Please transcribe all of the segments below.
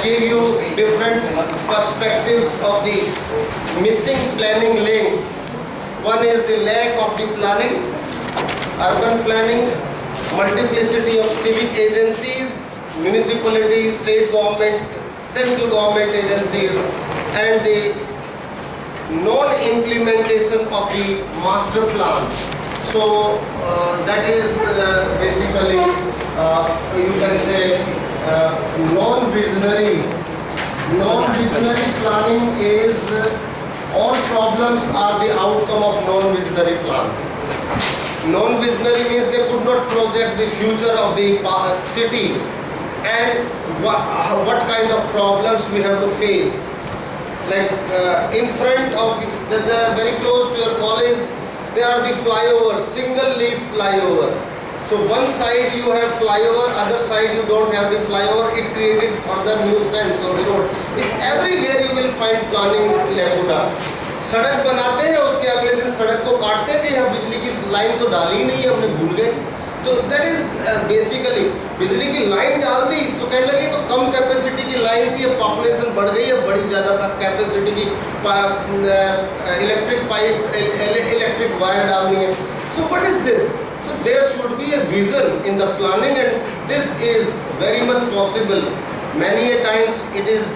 gave you different perspectives of the missing planning links. One is the lack of the planning, urban planning, multiplicity of civic agencies, municipality, state government, central government agencies, and the non-implementation of the master plan. So that is basically you can say non-visionary. Non-visionary planning is all problems are the outcome of non-visionary plans. Non-visionary means they could not project the future of the city and what kind of problems we have to face. Like in front of the very close to your college, there are the flyovers, single leaf flyover. So one side you have flyover, other side you don't have the flyover. It created further nuisance on the road. It's everywhere you will find planning lacuna. सड़क बनाते हैं, उसके अगले दिन सड़क को काटते हैं कि यहाँ बिजली की लाइन तो डाली ही नहीं है, हमने भूल गए. तो दैट इज बेसिकली बिजली की लाइन डाल दी तो कहने लगे तो कम कैपेसिटी की लाइन थी, अब पॉपुलेशन बढ़ गई है, बड़ी ज़्यादा कैपेसिटी की इलेक्ट्रिक पाइप इलेक्ट्रिक वायर डालनी है. So what is this? So there should be a vision in the planning and this is very much possible. Many a times it is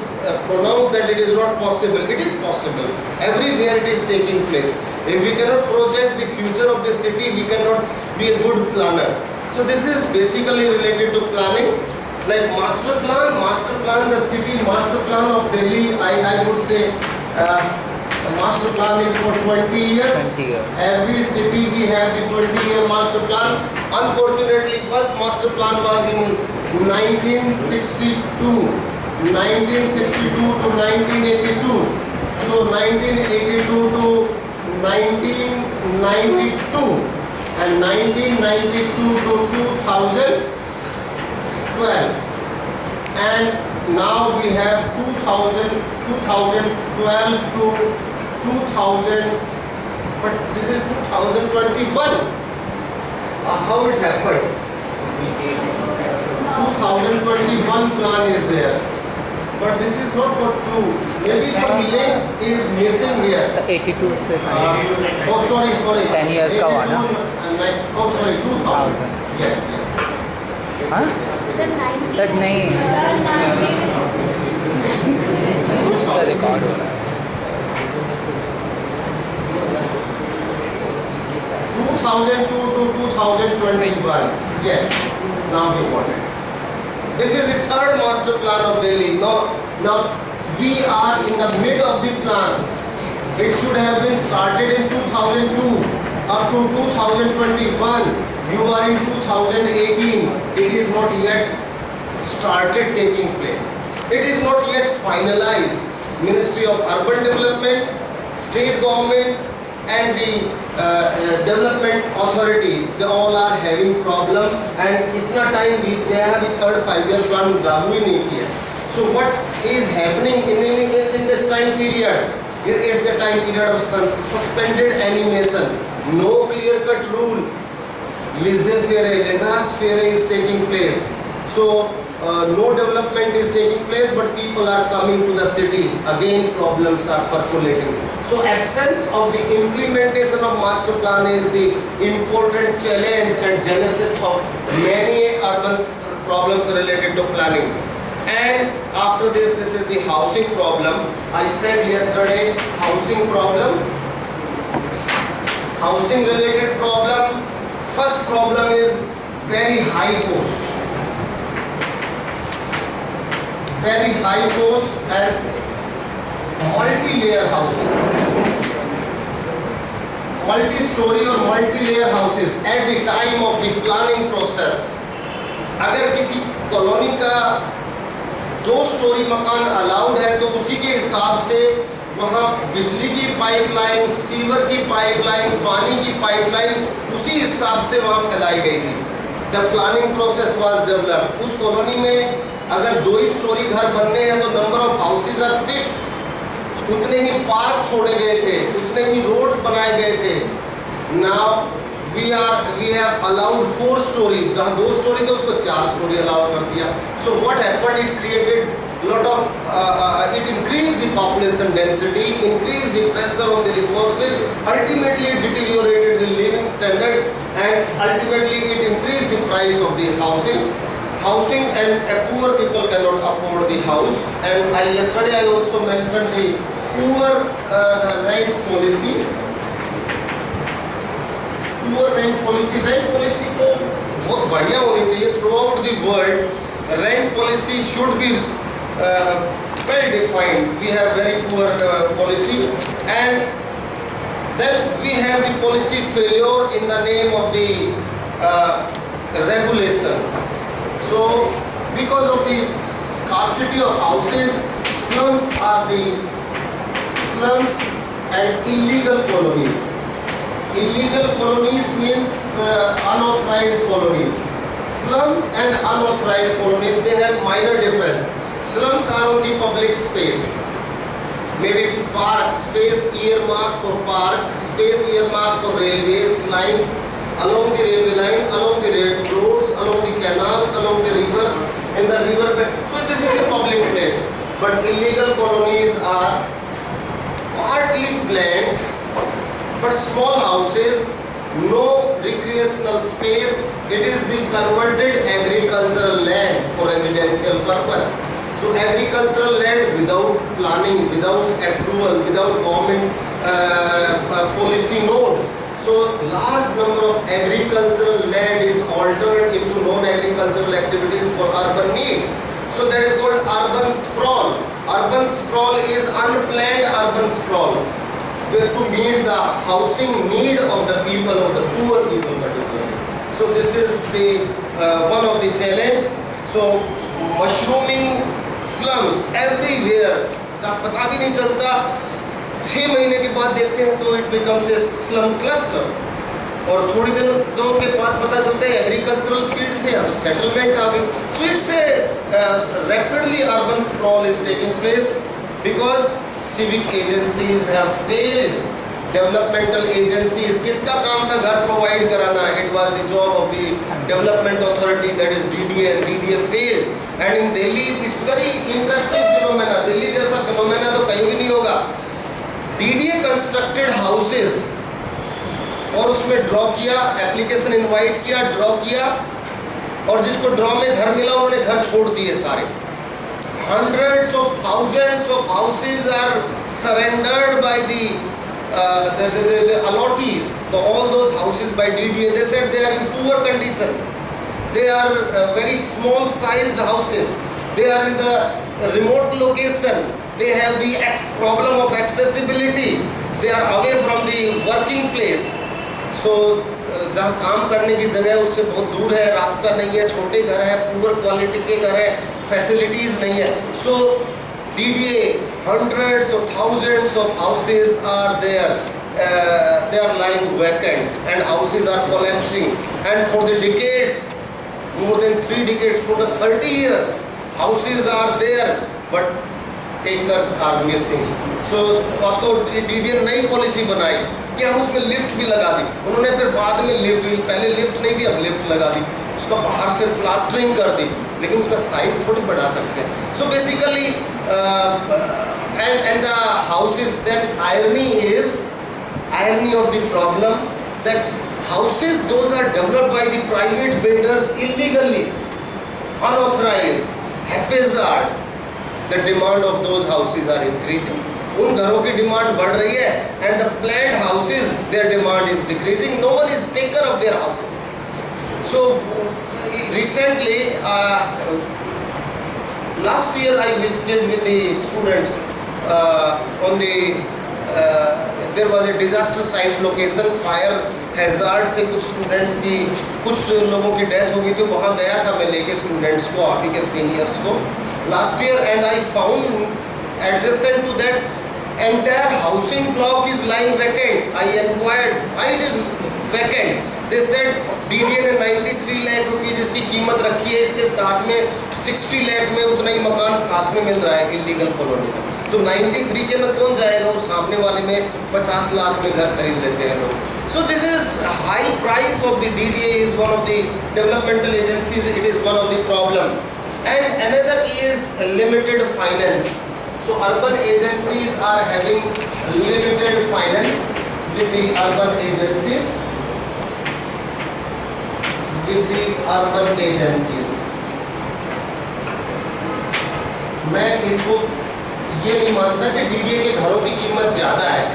pronounced that it is not possible. It is possible. Everywhere it is taking place. If we cannot project the future of the city, we cannot be a good planner. So this is basically related to planning. Like master plan, the city master plan of Delhi, I would say master plan is for 20 years. 20 years. Every city we have the 20-year master plan. Unfortunately, first master plan was in 1962 to 1982. So 1982 to 1992 and 1992 to 2012, and now we have 2012 to 2000, but this is 2021. How it happened? 2021 plan is there, but this is not for two. Maybe some link is missing here. Sir 82 से Oh sorry 10 years का हुआ ना? Oh sorry 2000. Yes. हाँ sir नहीं sir record हो रहा है. 2002 to 2021. Yes, now we got it. This is the third master plan of Delhi. Now we are in the mid of the plan. It should have been started in 2002 up to 2021. You are in 2018. It is not yet started taking place. It is not yet finalized. Ministry of Urban Development, State Government, and the Development Authority, they all are having problem, and इतना time बीत गया है, अभी third 5-year plan लागू ही नहीं किया. So what is happening in this time period? It's the time period of suspended animation, no clear-cut rule, laissez-faire is taking place. So no development is taking place, but people are coming to the city. Again, problems are percolating. So absence of the implementation of master plan is the important challenge and genesis of many urban problems related to planning. And after this is the housing problem. I said yesterday, housing problem, housing related problem. First problem is very high cost. Very high cost and multi-layer houses, multi-story or multi-layer houses at the time of the planning process. अगर किसी colony का 2 story मकान allowed है तो उसी के हिसाब से वहाँ बिजली की पाइपलाइन, सीवर की पाइपलाइन, पानी की पाइपलाइन उसी हिसाब से वहाँ फैलाई गई थी. The planning process was developed. उस कॉलोनी में अगर 2 ही स्टोरी घर बनने हैं तो number of houses are fixed. उतने ही पार्क छोड़े गए थे, उतने ही रोड बनाए गए थे. Now we have allowed 4 storey. जहाँ 2 स्टोरी थे उसको 4 स्टोरी अलाउ कर दिया. So what happened, it created lot of it increased the population density, increased the pressure on the resources, ultimately deteriorated the living standard, and ultimately it increased the price of the housing, and poor people cannot afford the house. And yesterday I also mentioned the poor rent policy. Rent policy तो बहुत बढ़िया होनी चाहिए through out the world. Rent policy should be well defined. We have very poor policy, and then we have the policy failure in the name of the regulations. So because of the scarcity of houses, slums and illegal colonies. Illegal colonies means unauthorized colonies. Slums and unauthorized colonies, they have minor difference. Slums are on the public space. Maybe park space earmarked for park, space earmarked for railway lines, along the railway line, along the roads, along the canals, along the rivers, in the river bed. So this is a public place. But illegal colonies are partly planned, but small houses, no recreational space. It is the converted agricultural land for residential purpose. So agricultural land without planning, without approval, without government policy note. So large number of agricultural land is altered into non-agricultural activities for urban need. So that is called urban sprawl. Urban sprawl is unplanned urban sprawl, to meet the housing need of the people, of the poor people particularly. So this is the one of the challenge. So mushrooming slums everywhere. जब पता भी नहीं चलता, 6 महीने के बाद देखते हैं तो it becomes a slum cluster. और थोड़ी दिनों के बाद पता चलता है एग्रीकल्चरल फील्ड से या तो सेटलमेंट आ गई. So it's a rapidly urban sprawl is taking place because civic agencies have failed. Developmental agencies, किसका काम था घर प्रोवाइड कराना? It was the job of the development authority, that is DDA, and DDA failed. And in Delhi it's very interesting phenomena. Delhi जैसा phenomena तो कहीं भी नहीं होगा. DDA constructed houses और उसमें ड्रॉ किया, एप्लीकेशन इनवाइट किया, ड्रॉ किया, और जिसको ड्रॉ में घर मिला उन्होंने घर छोड़ दिए सारे. Hundreds of thousands of houses are surrendered by the allottees. All those houses by DDA, they said they are in poor condition. They are very small sized houses. They are in the remote location. They have the problem of accessibility. They are away from the working place. So जहाँ काम करने की जगह है उससे बहुत दूर है, रास्ता नहीं है, छोटे घर हैं, पुअर क्वालिटी के घर हैं, फैसिलिटीज़ नहीं है. So DDA, hundreds of thousands of houses are there. They are lying vacant and houses are collapsing. And for the decades, more than 3 decades, for the 30 years, houses are there, but takers are missing. So अब तो DDA ने नई policy बनाई कि हम उसमें lift भी लगा दी. उन्होंने फिर बाद में लिफ्ट, पहले लिफ्ट नहीं दी, अब लिफ्ट लगा दी. उसका बाहर से प्लास्टरिंग कर दी, लेकिन उसका साइज थोड़ी बढ़ा सकते हैं. So basically and the houses, then irony of the problem, that houses, those are developed by the private builders illegally, unauthorized, haphazard. The demand of those houses are increasing. उन घरों की डिमांड बढ़ रही है, and the planned houses, their demand is decreasing. No one is taker of their houses. So recently, last year I visited with the students on the there was a disaster site location, fire hazard से कुछ students की, कुछ लोगों की death हो गई, तो वहाँ गया था मैं लेके स्टूडेंट्स को, आप ही के सीनियर्स को last year, and I found adjacent to that entire housing block is lying vacant. I inquired why it is vacant. They said DDA ने 93 लाख रुपये जिसकी कीमत रखी है, इसके साथ में 60 लाख में उतना ही मकान साथ में मिल रहा है इलीगल कॉलोनी में. तो 93 के में कौन जाएगा, उस सामने वाले में 50 लाख में घर खरीद लेते हैं लोग. So this is high price of the DDA is one of the developmental agencies. It is one of the problem. And another is limited finance. So urban agencies are having limited finance with the urban agencies. मैं इसको ये नहीं मानता कि DDA के घरों की कीमत ज़्यादा है,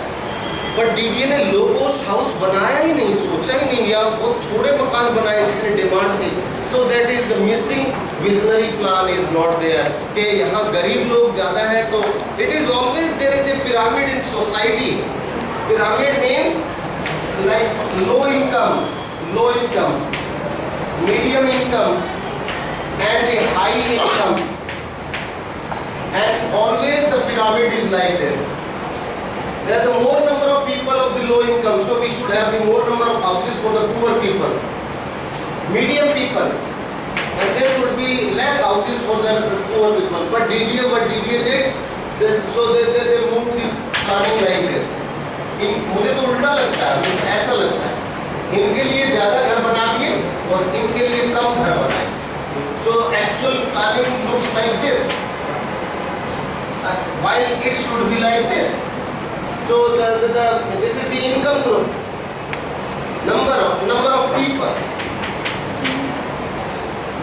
बट डीडीए ने लो कॉस्ट हाउस बनाया ही नहीं, सोचा ही नहीं, या वो थोड़े मकान बनाए जितनी डिमांड थी. So that is the missing visionary plan is not there कि यहाँ गरीब लोग ज़्यादा है. तो it is always there is a pyramid in society. Pyramid means like low income, medium income and the high income, and always the pyramid is like this. There are the more number of people of the low income, so we should have the more number of houses for the poor people, medium people, and there should be less houses for the poor people. But what DDA did, so they moved the planning like this. मुझे तो उल्टा लगता है, मुझे ऐसा लगता है इनके लिए ज़्यादा घर बना दिए और इनके लिए कम घर बनाए. So actual planning looks like this, while it should be like this. So this is the income group, number of people,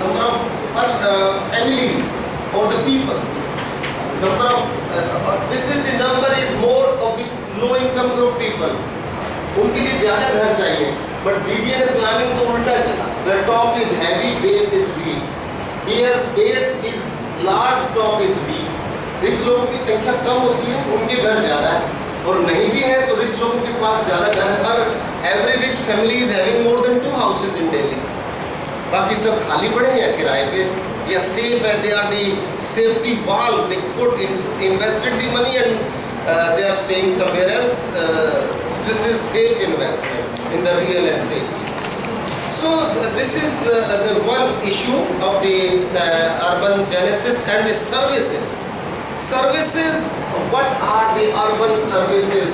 number of families or the people, number of this is the number is more of the low income group people. उनके लिए ज़्यादा घर चाहिए. But DDA ने planning तो उल्टा चला. The top is heavy, base is weak. Here base is large, top is weak. Rich लोगों की संख्या कम होती है, उनके घर ज़्यादा है, और नहीं भी है तो रिच लोगों के पास ज़्यादा घर है. हर every rich family is having more than 2 houses in Delhi. बाकी सब खाली पड़े हैं या किराए पे या सेफ है. They are the safety valve. They invested the money and they are staying somewhere else. This is safe investment in the real estate. So this is the one issue of the urban genesis. And the services. What are the urban services?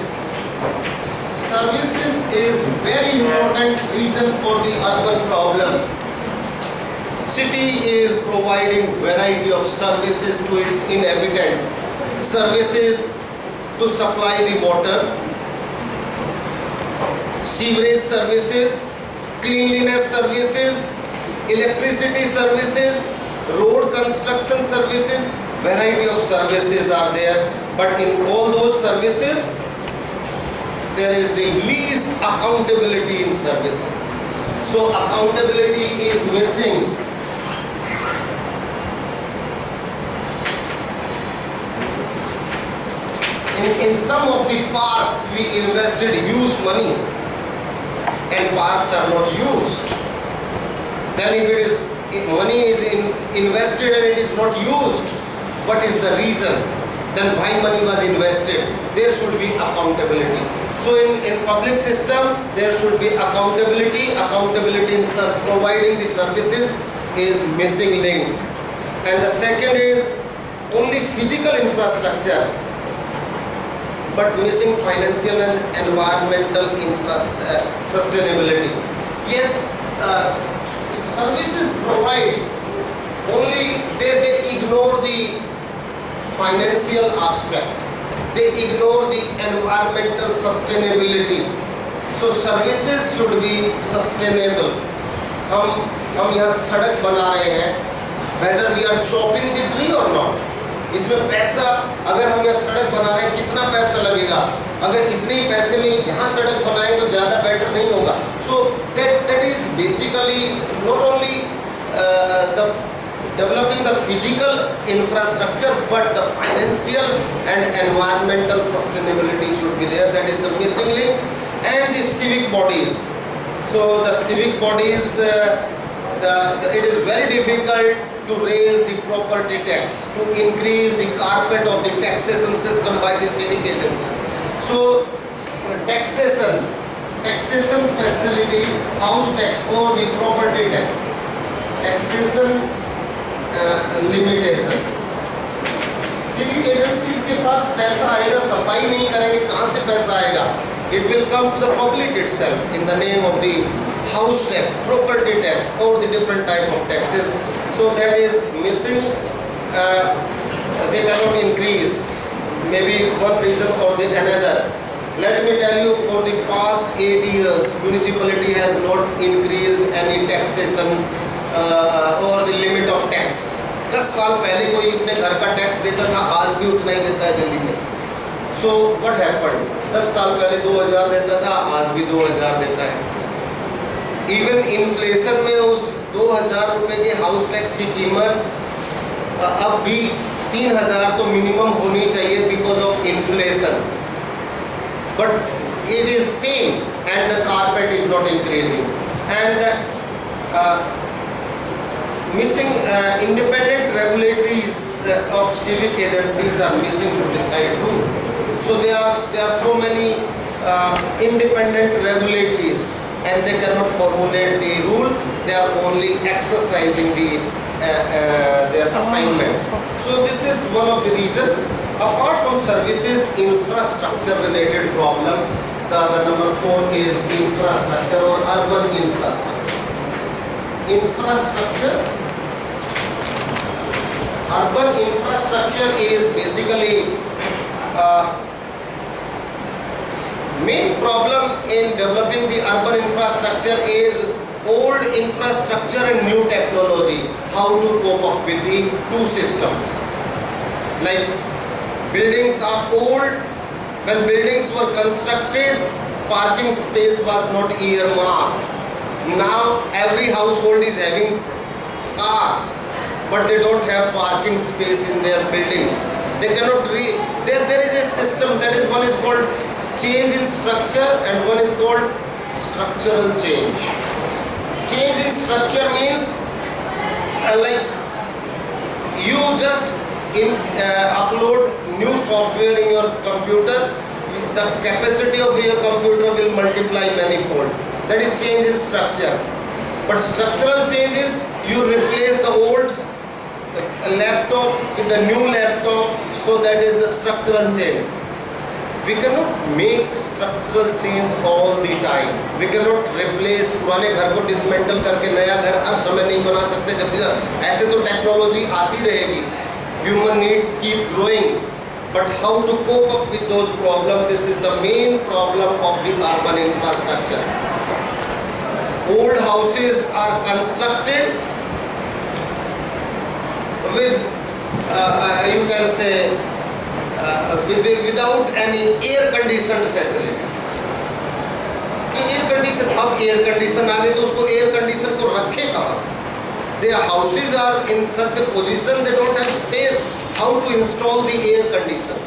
Services is very important reason for the urban problem. City is providing variety of services to its inhabitants. Services to supply the water, sewerage services, cleanliness services, electricity services, road construction services. Variety of services are there, but in all those services there is the least accountability in services. So accountability is missing. In some of the parks we invested huge money and parks are not used. Then if money is invested and it is not used, what is the reason? Then why money was invested? There should be accountability. So in public system there should be accountability. Accountability in providing the services is missing link. And the second is only physical infrastructure, but missing financial and environmental sustainability. Yes, services provide, only they ignore the financial aspect, they ignore the environmental sustainability. So services should be sustainable. हम यहाँ सड़क बना रहे हैं, whether we are chopping the tree or not. इसमें पैसा, अगर हम यहाँ सड़क बना रहे हैं कितना पैसा लगेगा, अगर इतने ही पैसे में यहाँ सड़क बनाएं तो ज़्यादा बेटर नहीं होगा. So that is basically not only the developing the physical infrastructure, but the financial and environmental sustainability should be there. That is the missing link. And the civic bodies. So the civic bodies, it is very difficult to raise the property tax, to increase the carpet of the taxation system by the civic agencies. So taxation facility, house tax or the property tax, taxation limitation. civic agencies के पास पैसा आएगा, सफाई नहीं करेंगे, कहाँ से पैसा आएगा? It will come to the public itself in the name of the house tax, property tax or the different type of taxes. So that is missing. They cannot increase maybe one reason or the another. Let me tell you, for the past 8 years, municipality has not increased any taxation or the limit of tax. 10 साल पहले कोई अपने घर का tax देता था, आज भी उतना ही देता है दिल्ली में. So what happened? 10 साल पहले 2000 देता था, आज भी 2000 देता है. इवन इन्फ्लेशन में उस 2000 रुपये के हाउस टैक्स की कीमत अब भी 3000 तो मिनिमम होनी चाहिए because of inflation. But it is same and the carpet is not increasing and missing independent regulatories of civic agencies are missing to decide rules. So there are so many independent regulatories and they cannot formulate the rule. They are only exercising their assignments. So this is one of the reason. Apart from services, infrastructure related problem, the number 4 is infrastructure or urban infrastructure. Urban infrastructure is basically main problem in developing the urban infrastructure is old infrastructure and new technology. How to cope up with the two systems. Like buildings are old. When buildings were constructed, parking space was not earmarked. Now every household is having cars, but they don't have parking space in their buildings. They cannot there is a system that is, one is called change in structure and one is called structural change. Change in structure means like you just upload new software in your computer, the capacity of your computer will multiply manifold. That is change in structure. But structural change is you replace the old laptop with the new laptop, so that is the structural change. We cannot make structural change all the time. We cannot replace पुराने घर को dismantle करके नया घर हर समय नहीं बना सकते. जब भी ऐसे तो टेक्नोलॉजी आती रहेगी. Human needs keep growing. But how to cope up with those problems? This is the main problem of the urban infrastructure. Old houses are constructed with, you can say, without any air conditioned facility. Air condition, अब air condition आ गए तो उसको air condition को रखे कहाँ? Their houses are in such a position they don't have space. How to install the air condition?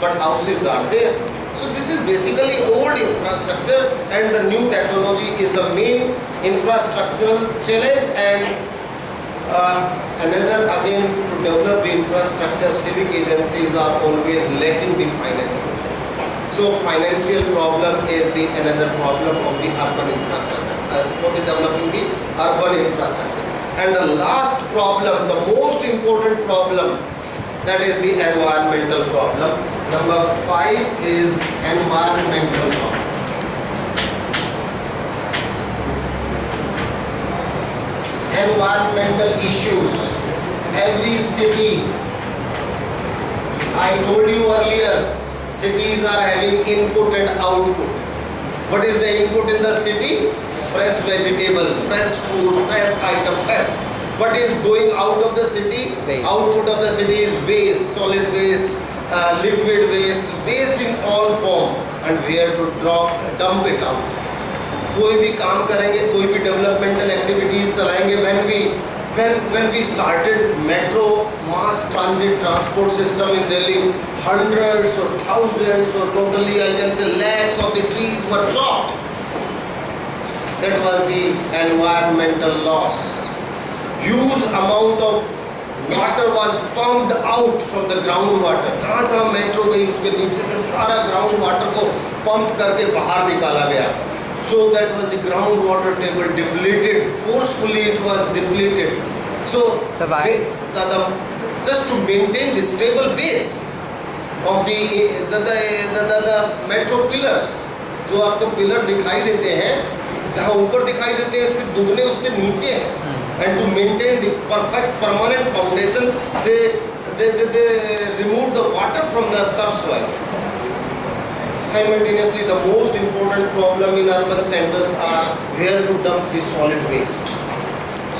But houses are there. So this is basically old infrastructure, and the new technology is the main infrastructural challenge. And another, again, to develop the infrastructure, civic agencies are always lacking the finances. So financial problem is the another problem of the urban infrastructure, for developing the urban infrastructure. And the last problem, the most important problem, that is the environmental problem. Number 5 is environmental problem. Environmental issues. Every city, I told you earlier, cities are having input and output. What is the input in the city? Fresh vegetable, fresh food, fresh item, fresh. What is going out of the city? Waste. Output of the city is waste, solid waste, liquid waste, waste in all form, and we have to dump it out. कोई भी काम करेंगे, कोई भी developmental activities चलाएंगे, when we started metro mass transit transport system in Delhi, hundreds or thousands or totally I can say lakhs of the trees were chopped. That was the environmental loss. Huge amount of water was pumped out from the ground water. जहाँ जहाँ metro गई उसके नीचे से सारा ground water को pump करके बाहर निकाला गया. So that was the groundwater table depleted. Forcefully it was depleted. So just to maintain the stable base of the metro pillars, जो आपको पिलर दिखाई देते हैं, जहाँ ऊपर दिखाई देते हैं इससे दुगने उससे नीचे हैं. And to maintain the perfect permanent foundation, they remove the water from the subsoil. Simultaneously, the most important problem in urban centers are where to dump the solid waste.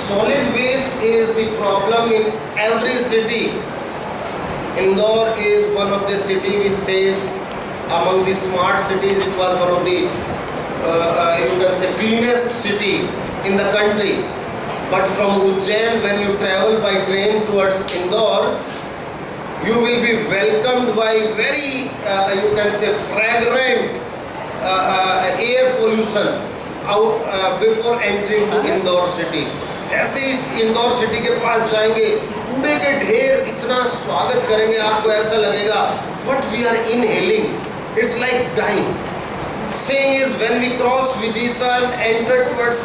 Solid waste is the problem in every city. Indore is one of the city which says among the smart cities it was one of the you can say cleanest city in the country. But from Ujjain, when you travel by train towards Indore, you will be welcomed by very you can say fragrant air pollution before entering to Indore city. जैसे इस Indore city के पास जाएंगे, कूड़े के ढेर इतना स्वागत करेंगे, आपको ऐसा लगेगा what we are inhaling, it's like dying. Same is when we cross Vidisha and enter towards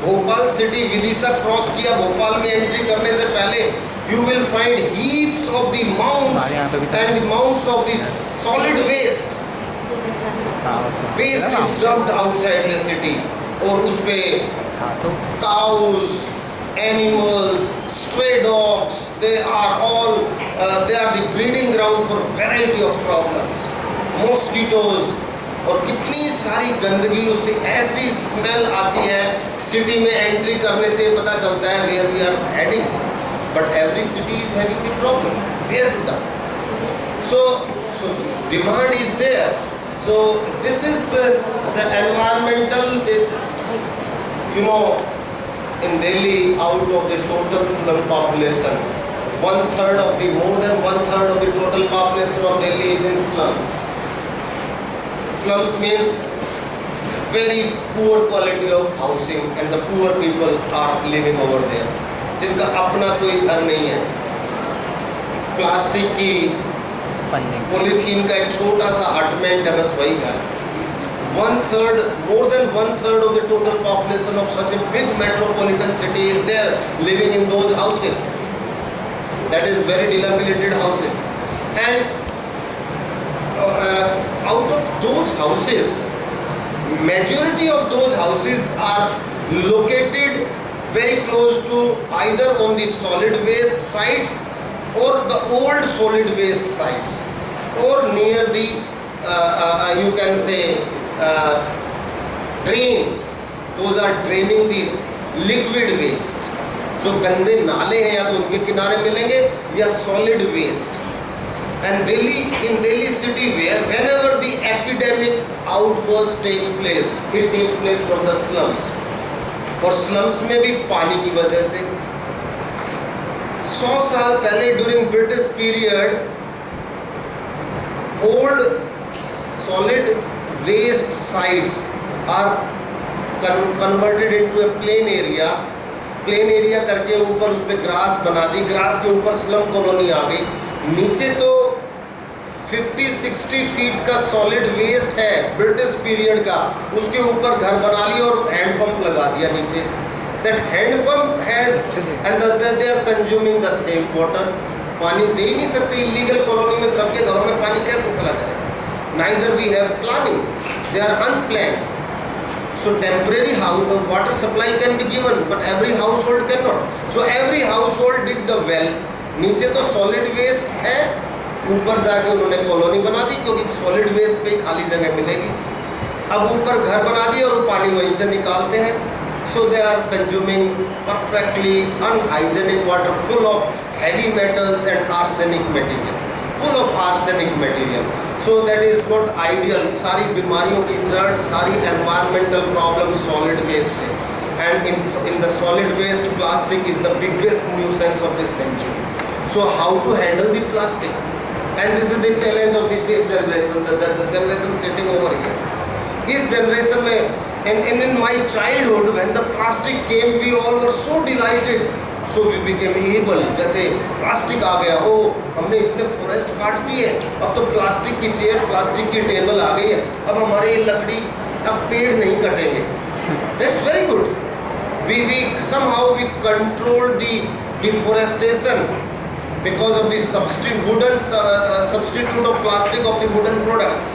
Bhopal city. Vidisha cross किया, भोपाल में एंट्री करने से पहले you will find heaps of the mounds and the mounds of the solid waste. Waste is dumped outside the city. और उस पे cows, animals, stray dogs, they are the breeding ground for variety of problems. Mosquitoes, और कितनी सारी गंदगी, उससे ऐसी smell आती है, सिटी में एंट्री करने से पता चलता है where we are heading. But every city is having the problem. Where to dump? So demand is there. So this is the environmental, in Delhi, out of the total slum population, more than one third of the total population of Delhi is in slums. Slums means very poor quality of housing, and the poor people are living over there. जिनका अपना कोई घर नहीं है, plastic की polythene का एक छोटा सा हटमेंट है, बस वही घर. More than one third of the total population of such a big metropolitan city is there living in those houses. That is very dilapidated houses. And out of those houses, majority of those houses are located very close to either on the solid waste sites or the old solid waste sites, or near the you can say drains. Those are draining the liquid waste. जो गंदे नाले हैं या तो उनके किनारे मिलेंगे या solid waste. And in Delhi city, whenever the epidemic outburst takes place, it takes place from the slums. और slums में भी पानी की वजह से 100 साल पहले during British period, old solid waste sites are converted into a plain area. Plain area करके ऊपर उस पर ग्रास बना दी, ग्रास के ऊपर स्लम कॉलोनी आ गई. नीचे तो 50-60 फीट का सॉलिड वेस्ट है ब्रिटिश पीरियड का, उसके ऊपर घर बना लिया और हैंडपंप लगा दिया नीचे. That handpump has and they are consuming the same water. पानी दे ही नहीं सकते. इलीगल कॉलोनी में सबके घरों में पानी कैसे चला जाएगा? Neither we have planning, they are unplanned. So temporary water supply can be given, but every household cannot. So every household dig the well. नीचे तो solid waste है, ऊपर जाके उन्होंने कॉलोनी बना दी क्योंकि solid waste पे खाली जगह मिलेगी. अब ऊपर घर बना दिए और पानी वहीं से निकालते हैं. So they are consuming perfectly unhygienic water, full of heavy metals and arsenic material. Full of arsenic material. So that is not ideal. सारी बीमारियों की जड़, सारी environmental problem solid waste है. And in the solid waste, plastic is the biggest nuisance of this century. So how to handle the plastic? And this is the challenge of this generation, the generation sitting over here. This generation में, in my childhood, when the plastic came, we all were so delighted. So we became able, जैसे plastic आ गया, ओ हमने इतने forest काट दिए, अब तो plastic की चेयर, प्लास्टिक की टेबल आ गई है, अब हमारे ये लकड़ी, अब पेड़ नहीं कटेंगे. That's very good. We somehow we control the deforestation because of the substitute of plastic of the wooden products.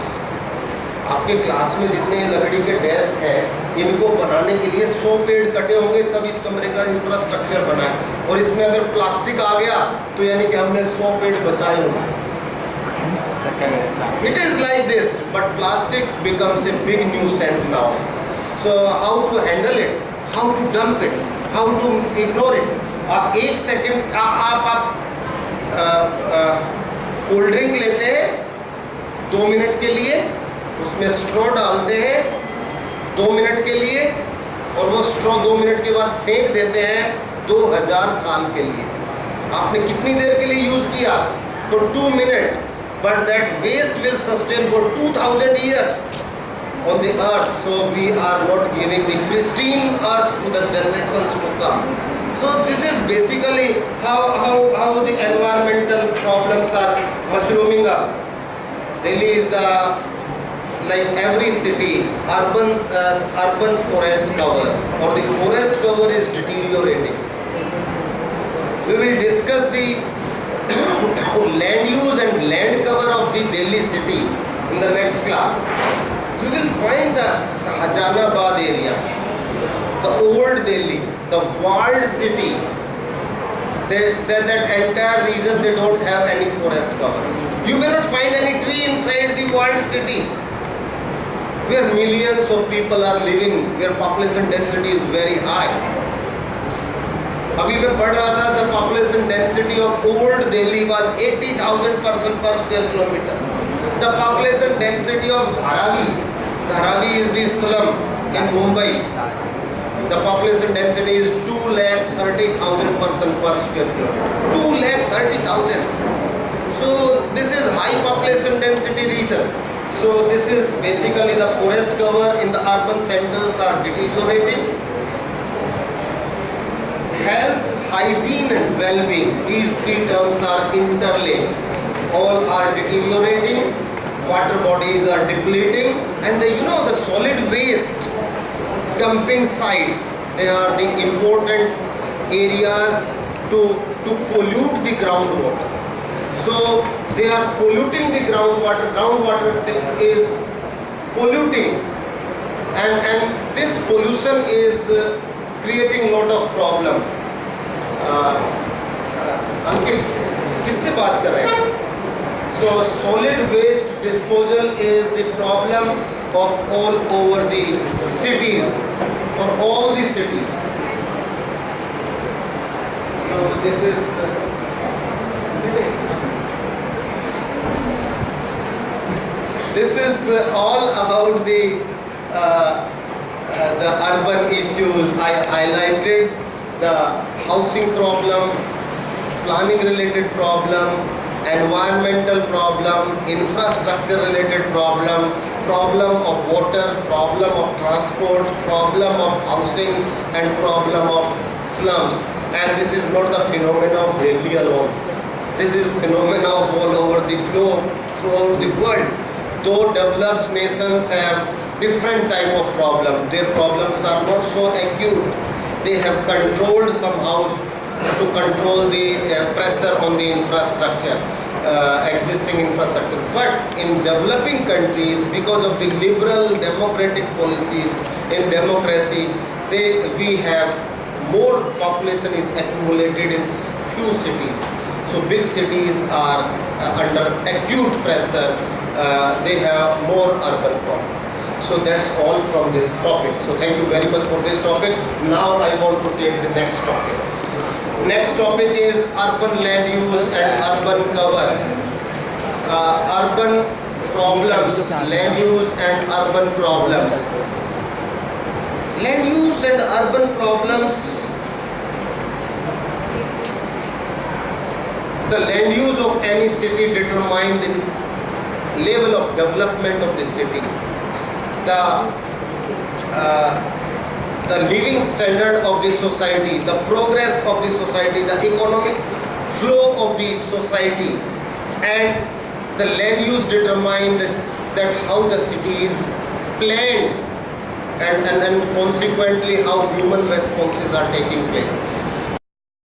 आपके क्लास में जितने लकड़ी के डेस्क हैं, इनको बनाने के लिए 100 पेड़ कटे होंगे तब इस कमरे का इंफ्रास्ट्रक्चर बना है, और इसमें अगर प्लास्टिक आ गया तो यानी कि हमने 100 पेड़ बचाए होंगे. It is like this, but plastic becomes a big nuisance now. So how to handle it, how to dump it, how to ignore it. आप एक सेकंड आप कोल्ड ड्रिंक लेते हैं 2 मिनट के लिए, उसमें स्ट्रॉ डालते हैं 2 मिनट के लिए, और वो स्ट्रॉ 2 मिनट के बाद फेंक देते हैं 2000 साल के लिए. आपने कितनी देर के लिए यूज किया? For 2 minutes, but that waste will sustain for 2000 years on the earth. So we are not giving the pristine earth to the generations to come. So this is basically how the environmental problems are mushrooming up. Delhi is the, like every city, urban forest cover, or the forest cover is deteriorating. We will discuss the land use and land cover of the Delhi city in the next class. We will find the Shahjahanabad area, the old Delhi, the walled city. That entire region, they don't have any forest cover. You may not find any tree inside the walled city, where millions of people are living, where population density is very high. अभी मैं पढ़ रहा था, the population density of old Delhi was 80,000 person per square kilometer. The population density of Dharavi is the slum in Mumbai. The population density is 230,000 person per square kilometer. 230,000. So this is high population density region. So this is basically the forest cover in the urban centers are deteriorating. Health, hygiene and well-being, these 3 terms are interlinked. All are deteriorating, water bodies are depleting, and the solid waste dumping sites, they are the important areas to pollute the groundwater. So they are polluting the groundwater. Groundwater is polluting, and this pollution is creating lot of problem. अंकित किससे बात कर रहे हैं? So solid waste disposal is the problem of all over the cities, for all the cities. So this is all about the urban issues. I highlighted the housing problem, planning related problem, environmental problem, infrastructure related problem, problem of water, problem of transport, problem of housing, and problem of slums. And this is not the phenomena of Delhi alone. This is phenomena of all over the globe, throughout the world. Though developed nations have different type of problem, their problems are not so acute. They have controlled somehow to control the pressure on the infrastructure, existing infrastructure. But in developing countries, because of the liberal democratic policies in democracy, we have more population is accumulated in few cities. So big cities are under acute pressure. They have more urban problem. So that's all from this topic. So thank you very much for this topic. Now I want to take the next topic. Next topic is urban land use and urban cover. Urban problems, land use and urban problems. Land use and urban problems. The land use of any city determines the level of development of the city. The living standard of the society, the progress of the society, the economic flow of the society, and the land use determine that how the city is planned, and consequently how human responses are taking place.